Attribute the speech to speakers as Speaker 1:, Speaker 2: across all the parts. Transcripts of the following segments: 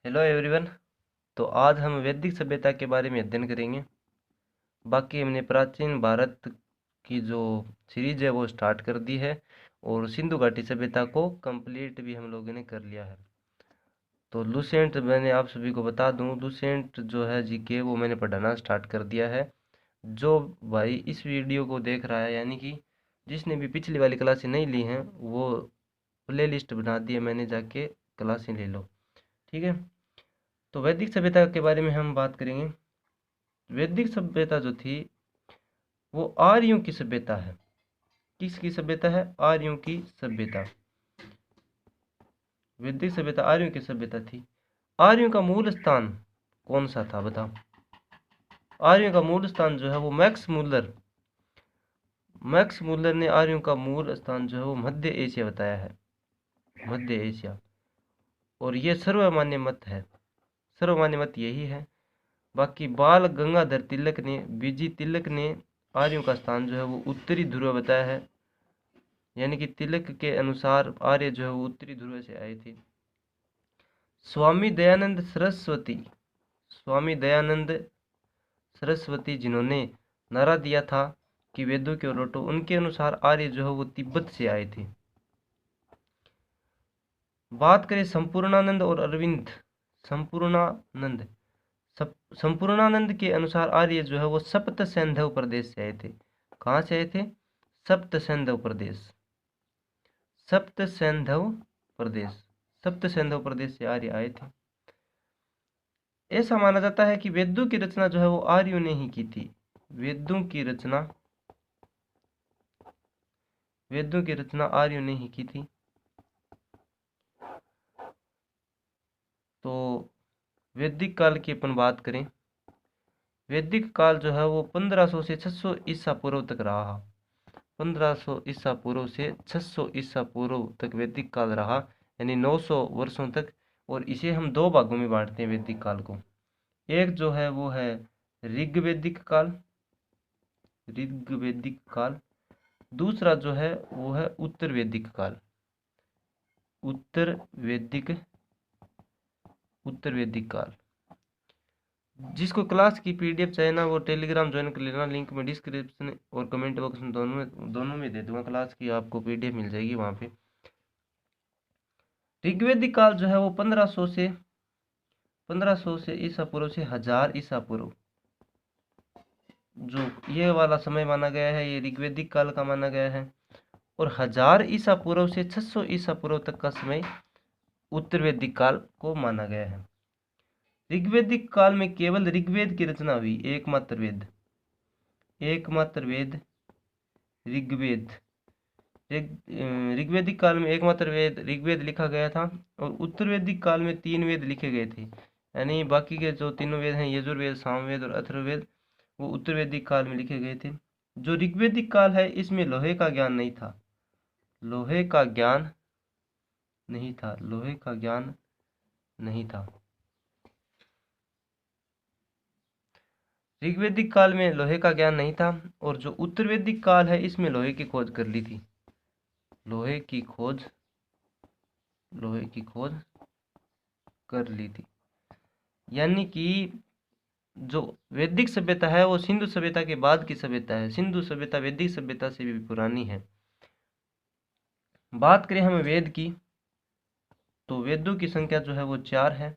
Speaker 1: Hello everyone. तो आज हम वैदिक सभ्यता के बारे में अध्ययन करेंगे। बाकी हमने प्राचीन भारत की जो सीरीज है वो स्टार्ट कर दी है और सिंधु घाटी सभ्यता को कंप्लीट भी हम लोगों ने कर लिया है। तो लुसेंट मैंने आप सभी को बता दूं, लुसेंट जो है जीके वो मैंने पढ़ाना स्टार्ट कर दिया है। जो भाई इस वीडियो को देख रहा है, यानी कि जिसने भी पिछली वाली क्लासें नहीं ली हैं, वो प्ले लिस्ट बना दी है मैंने, जाके क्लासें ले लो। ठीक है। तो वैदिक सभ्यता के बारे में हम बात करेंगे। वैदिक सभ्यता जो थी वो आर्यों की सभ्यता है। किसकी सभ्यता है? आर्यों की सभ्यता। वैदिक सभ्यता आर्यों की सभ्यता थी। आर्यों का मूल स्थान कौन सा था बताओ? आर्यों का मूल स्थान जो है वो मैक्स मुलर ने आर्यों का मूल स्थान जो है वो मध्य एशिया बताया है। मध्य एशिया। और ये सर्वमान्य मत है। सर्वमान्य मत यही है। बाकी बाल गंगाधर तिलक ने, बीजी तिलक ने आर्यों का स्थान जो है वो उत्तरी ध्रुव बताया है। यानी कि तिलक के अनुसार आर्य जो है वो उत्तरी ध्रुव से आए थे। स्वामी दयानंद सरस्वती, स्वामी दयानंद सरस्वती जिन्होंने नारा दिया था कि वेदों के रटो, उनके अनुसार आर्य जो है वो तिब्बत से आए थे। बात करें संपूर्णानंद और अरविंद। संपूर्णानंद संपूर्णानंद के अनुसार आर्य जो है वो सप्त सैंधव प्रदेश से आए थे। कहाँ से आए थे? सप्त सैंधव प्रदेश। सप्त सैंधव प्रदेश। सप्त सैंधव प्रदेश से आर्य आए थे। ऐसा माना जाता है कि वेदों की रचना जो है वो आर्यों ने ही की थी। वेदों की रचना आर्यों ने ही की थी। तो वैदिक काल की अपन बात करें। वैदिक काल जो है वो 1500 से 600 ईसा पूर्व तक रहा। 1500 ईसा पूर्व से 600 ईसा पूर्व तक वैदिक काल रहा, यानी 900 वर्षों तक। और इसे हम दो भागों में बांटते हैं वैदिक काल को। एक जो है वो है ऋग्वैदिक काल, ऋग्वैदिक काल। दूसरा जो है वो है उत्तर वैदिक काल, उत्तर वैदिक काल। जिसको क्लास की पीडीएफ चाहिए ना, वो टेलीग्राम ज्वाइन कर लेना। लिंक में डिस्क्रिप्शन और कमेंट बॉक्स में दोनों में दे दूंगा। क्लास की आपको पीडीएफ मिल जाएगी वहाँ पे। ऋग्वैदिक काल जो है वो 1500 से ईसा पूर्व से 1000 ईसा पूर्व, जो ये वाला समय माना गया है, ये ऋग्वैदिक काल का माना गया है। और 1000 ईसा पूर्व से 600 ईसा पूर्व तक का समय उत्तर वैदिक काल को माना गया है। ऋग्वैदिक काल में केवल ऋग्वेद की रचना हुई। एकमात्र वेद ऋग्वेद। ऋग्वैदिक काल में एकमात्र वेद ऋग्वेद लिखा गया था। और उत्तर वैदिक काल में 3 वेद लिखे गए थे। यानी बाकी के जो तीनों वेद हैं, यजुर्वेद, सामवेद और अथर्ववेद, वो उत्तर वैदिक काल में लिखे गए थे। जो ऋग्वैदिक काल है, इसमें लोहे का ज्ञान नहीं था। लोहे का ज्ञान नहीं था। लोहे का ज्ञान नहीं था। ऋग्वैदिक काल में लोहे का ज्ञान नहीं था। और जो उत्तर वैदिक काल है, इसमें लोहे की खोज कर ली थी। लोहे की खोज कर ली थी। यानी कि जो वैदिक सभ्यता है वो सिंधु सभ्यता के बाद की सभ्यता है। सिंधु सभ्यता वैदिक सभ्यता से भी पुरानी है। बात करें हम वेद की, तो वेदों की संख्या जो है वो 4 है।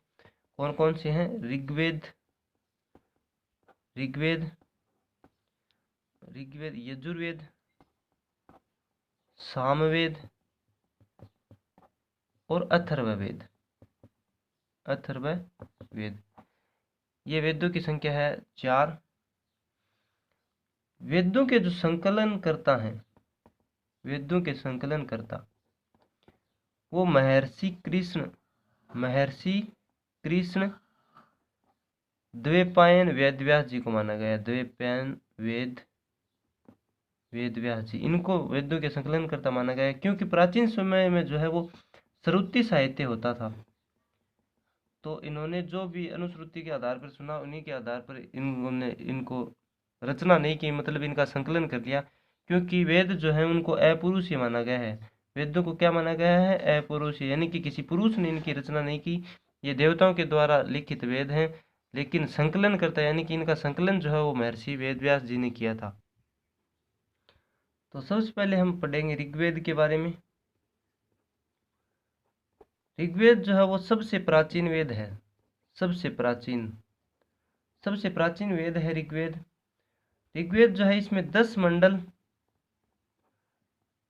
Speaker 1: कौन कौन से हैं? ऋग्वेद, यजुर्वेद, सामवेद और अथर्ववेद। ये वेदों की संख्या है 4। वेदों के जो संकलन करता है, वो महर्षि कृष्ण द्वैपायन वेदव्यास जी को माना गया। द्वैपायन वेदव्यास जी, इनको वेदों के संकलन करता माना गया है। क्योंकि प्राचीन समय में जो है वो श्रुति साहित्य होता था। तो इन्होंने जो भी अनुश्रुति के आधार पर सुना, उन्हीं के आधार पर इन्होंने इनको रचना नहीं की, मतलब इनका संकलन कर लिया। क्योंकि वेद जो है उनको अपरुषीय माना गया है। वेदों को क्या माना गया है? अपरुषीय, यानी कि किसी पुरुष ने इनकी रचना नहीं की, ये देवताओं के द्वारा लिखित वेद हैं, लेकिन संकलन करता यानी कि इनका संकलन जो है वो महर्षि वेदव्यास जी ने किया था। तो सबसे पहले हम पढ़ेंगे ऋग्वेद के बारे में। ऋग्वेद जो है वो सबसे प्राचीन वेद है, सबसे प्राचीन वेद है ऋग्वेद। ऋग्वेद जो है इसमें 10 मंडल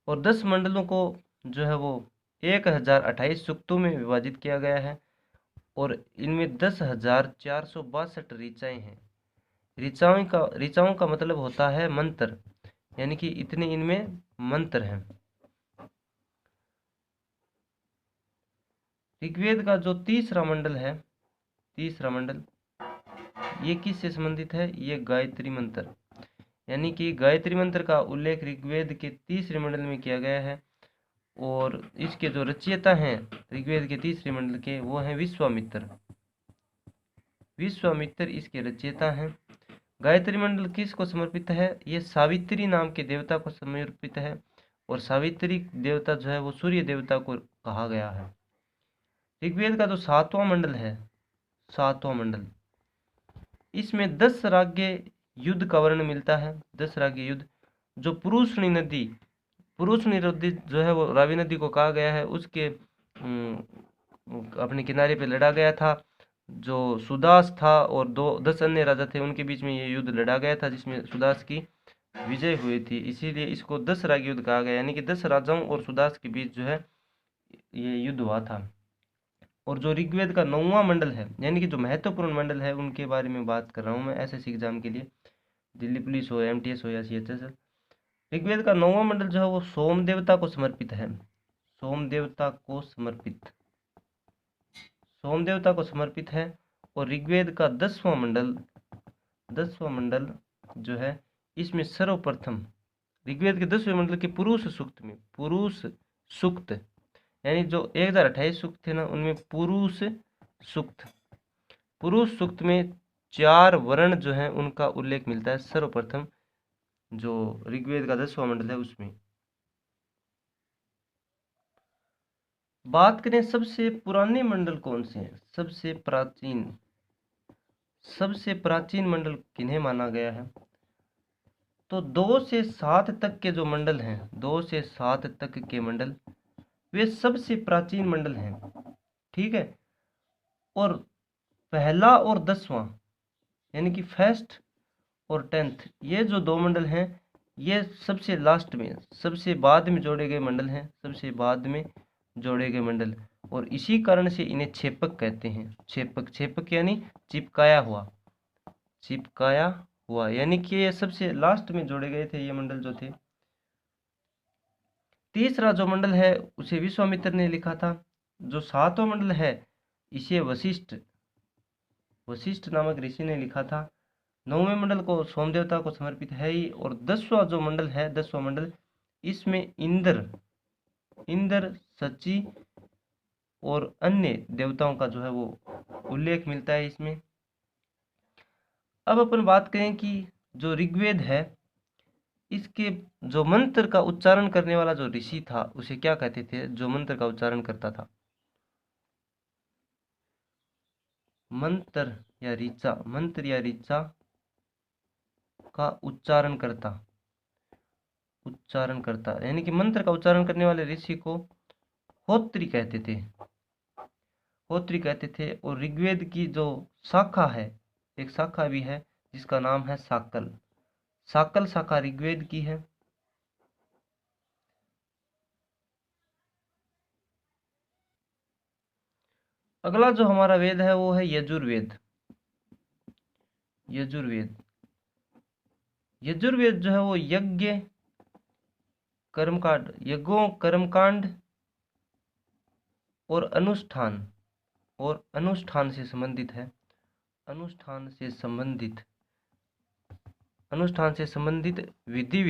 Speaker 1: और 10 मंडलों को जो है वो 1028 सूक्तों में विभाजित किया गया है और इनमें 10,462 ऋचाएं हैं। ऋचाओं का मतलब होता है मंत्र, यानी कि इतने इनमें मंत्र हैं। ऋग्वेद का जो तीसरा मंडल है, ये किससे संबंधित है? ये गायत्री मंत्र, यानी कि गायत्री मंत्र का उल्लेख ऋग्वेद के तीसरे मंडल में किया गया है और इसके जो रचयिता हैं ऋग्वेद के तीसरे मंडल के, वो हैं विश्वामित्र इसके रचयिता हैं। गायत्री मंडल किसको समर्पित है? ये सावित्री नाम के देवता को समर्पित है और सावित्री देवता जो है वो सूर्य देवता को कहा गया है। ऋग्वेद का जो 7वां मंडल है, इसमें 10 राज्य युद्ध का वर्णन मिलता है। 10 राज्य युद्ध जो पुरुषनी नदी जो है वो रावी नदी को कहा गया है, उसके अपने किनारे पे लड़ा गया था। जो सुदास था और 10 अन्य राजा थे, उनके बीच में ये युद्ध लड़ा गया था जिसमें सुदास की विजय हुई थी, इसीलिए इसको 10 राज्य युद्ध कहा गया, यानी कि 10 राजाओं और सुदास के बीच जो है ये युद्ध हुआ था। और जो ऋग्वेद का 9वां मंडल है, यानी कि जो महत्वपूर्ण मंडल है, उनके बारे में बात कर रहा हूँ मैं एसएससी एग्जाम के लिए, दिल्ली पुलिस हो, एमटीएस हो या सीएचएस। ऋग्वेद का 9वां मंडल जो है वो सोम देवता को समर्पित है। सोम देवता को समर्पित है। और ऋग्वेद का 10वां मंडल जो है, इसमें सर्वप्रथम ऋग्वेद के 10वें मंडल के पुरुष सूक्त, यानी जो 1028 सूक्त थे ना, उनमें पुरुष सूक्त में 4 वर्ण जो हैं उनका उल्लेख मिलता है सर्वप्रथम, जो ऋग्वेद का 10वां मंडल है उसमें। बात करें सबसे पुराने मंडल कौन से हैं, सबसे प्राचीन मंडल किन्हें माना गया है? तो 2 से 7 तक के जो मंडल हैं, 2 से 7 तक के मंडल वे सबसे प्राचीन मंडल हैं, ठीक है। और पहला और 10वां, यानी कि फर्स्ट और 10th, ये जो 2 मंडल हैं, ये सबसे लास्ट में, सबसे बाद में जोड़े गए मंडल और इसी कारण से इन्हें छेपक कहते हैं। छेपक यानी चिपकाया हुआ, यानी कि ये सबसे लास्ट में जोड़े गए थे ये मंडल जो थे। तीसरा जो मंडल है उसे विश्वामित्र ने लिखा था। जो 7वां मंडल है इसे वशिष्ठ नामक ऋषि ने लिखा था। 9वें मंडल को सोम देवता को समर्पित है ही। और 10वां मंडल, इसमें इंद्र, शची और अन्य देवताओं का जो है वो उल्लेख मिलता है इसमें। अब अपन बात करें कि जो ऋग्वेद है, इसके जो मंत्र का उच्चारण करने वाला जो ऋषि था उसे क्या कहते थे? जो मंत्र का उच्चारण करता था, मंत्र या ऋचा का उच्चारण करता, यानी कि मंत्र का उच्चारण करने वाले ऋषि को होत्री कहते थे। और ऋग्वेद की जो शाखा है, एक शाखा भी है जिसका नाम है शाकल शाखा ऋग्वेद की है। अगला जो हमारा वेद है वो है यजुर्वेद। यजुर्वेद जो है वो यज्ञों कर्मकांड और अनुष्ठान से संबंधित है। अनुष्ठान से संबंधित विधि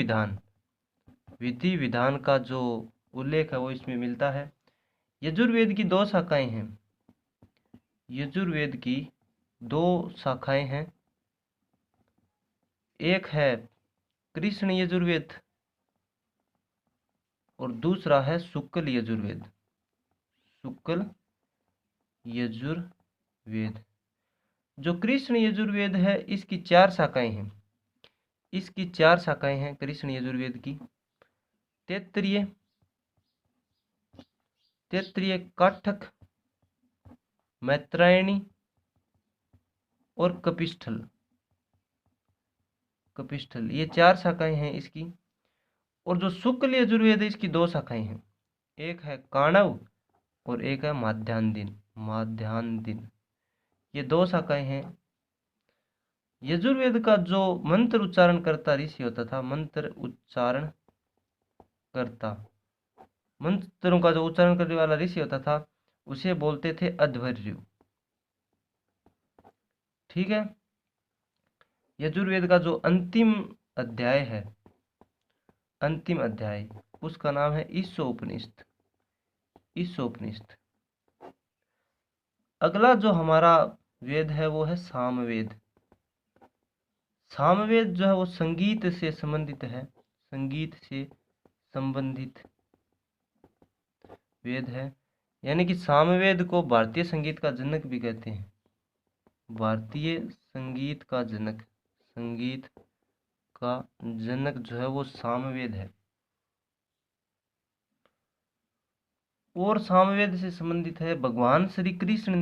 Speaker 1: विधान का जो उल्लेख है वो इसमें मिलता है। यजुर्वेद की 2 शाखाएं हैं। एक है कृष्ण यजुर्वेद और दूसरा है शुक्ल यजुर्वेद। वेद। जो कृष्ण यजुर्वेद है इसकी 4 शाखाएं हैं। इसकी 4 शाखाएं हैं कृष्ण यजुर्वेद की। तैत्तिरीय, काठक, मैत्रायणी और कपिस्थल। ये 4 शाखाएं हैं इसकी। और जो शुक्ल यजुर्वेद है इसकी 2 शाखाएं हैं। एक है काणव और एक है माध्यान्दिन। ये 2 शाखाएं हैं। यजुर्वेद का जो मंत्र उच्चारण करता ऋषि होता था, मंत्रों का जो उच्चारण करने वाला ऋषि होता था उसे बोलते थे अध्वर्यु। ठीक है। यजुर्वेद का जो अंतिम अध्याय उसका नाम है ईशोपनिषद। अगला जो हमारा वेद है वो है सामवेद। सामवेद जो है वो संगीत से संबंधित वेद है। यानी कि सामवेद को भारतीय संगीत का जनक भी कहते हैं। भारतीय संगीत का जनक जो है वो सामवेद है। और सामवेद से संबंधित है भगवान श्री कृष्ण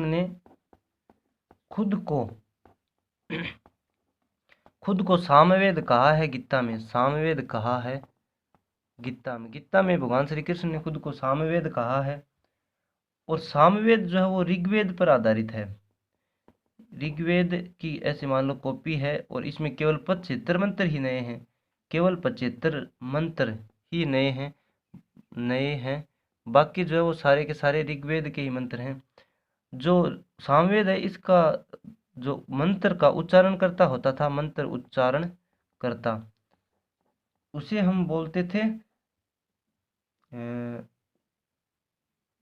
Speaker 1: ने खुद को सामवेद कहा है गीता में। गीता में भगवान श्री कृष्ण ने खुद को सामवेद कहा है। और सामवेद जो है वो ऋग्वेद पर आधारित है। ऋग्वेद की ऐसे मान लो कॉपी है और इसमें केवल 75 मंत्र ही नए हैं। केवल 75 मंत्र ही नए हैं। बाकी जो है वो सारे के सारे ऋग्वेद के ही मंत्र हैं। जो सामवेद है इसका जो मंत्र का उच्चारण करता होता था, मंत्र उच्चारण करता, उसे हम बोलते थे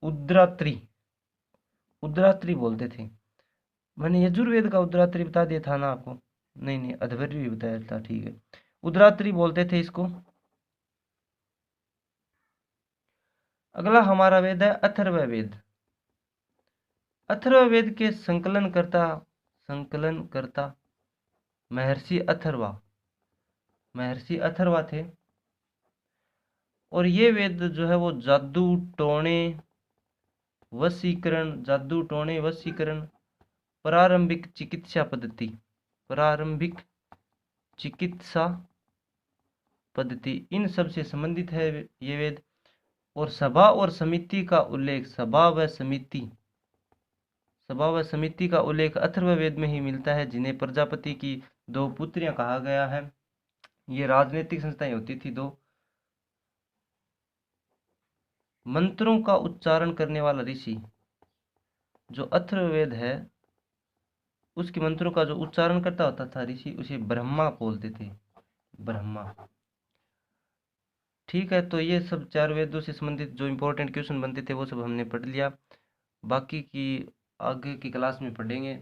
Speaker 1: उद्रात्री बोलते थे। मैंने यजुर्वेद का उद्रात्री बता दिया था ना आपको? नहीं, अध्वर्यु भी बताया था। ठीक है, उद्रात्री बोलते थे इसको। अगला हमारा वेद है अथर्ववेद। अथर्ववेद के संकलन करता महर्षि अथर्वा थे। और ये वेद जो है वो जादू टोने वशीकरण, प्रारंभिक चिकित्सा पद्धति, इन सब से संबंधित है ये वेद। और सभा और समिति का उल्लेख अथर्ववेद में ही मिलता है, जिन्हें प्रजापति की 2 पुत्रियां कहा गया है। ये राजनीतिक संस्थाएं होती थी 2। मंत्रों का उच्चारण करने वाला ऋषि जो अथर्ववेद है उसके मंत्रों का जो उच्चारण करता होता था ऋषि, उसे ब्रह्मा बोलते थे। ठीक है, तो ये सब 4 वेदों से संबंधित जो इम्पोर्टेंट क्वेश्चन बनते थे वो सब हमने पढ़ लिया। बाकी की आगे की क्लास में पढ़ेंगे।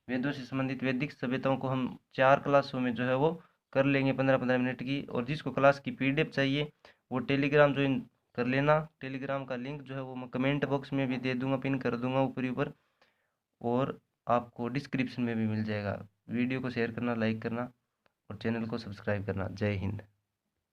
Speaker 1: वेदों से संबंधित वैदिक सभ्यताओं को हम 4 क्लासों में जो है वो कर लेंगे 15-15 मिनट की। और जिसको क्लास की PDF चाहिए वो टेलीग्राम ज्वाइन कर लेना। टेलीग्राम का लिंक जो है वो मैं कमेंट बॉक्स में भी दे दूंगा, पिन कर दूंगा ऊपर और आपको डिस्क्रिप्शन में भी मिल जाएगा। वीडियो को शेयर करना, लाइक करना और चैनल को सब्सक्राइब करना। जय हिंद।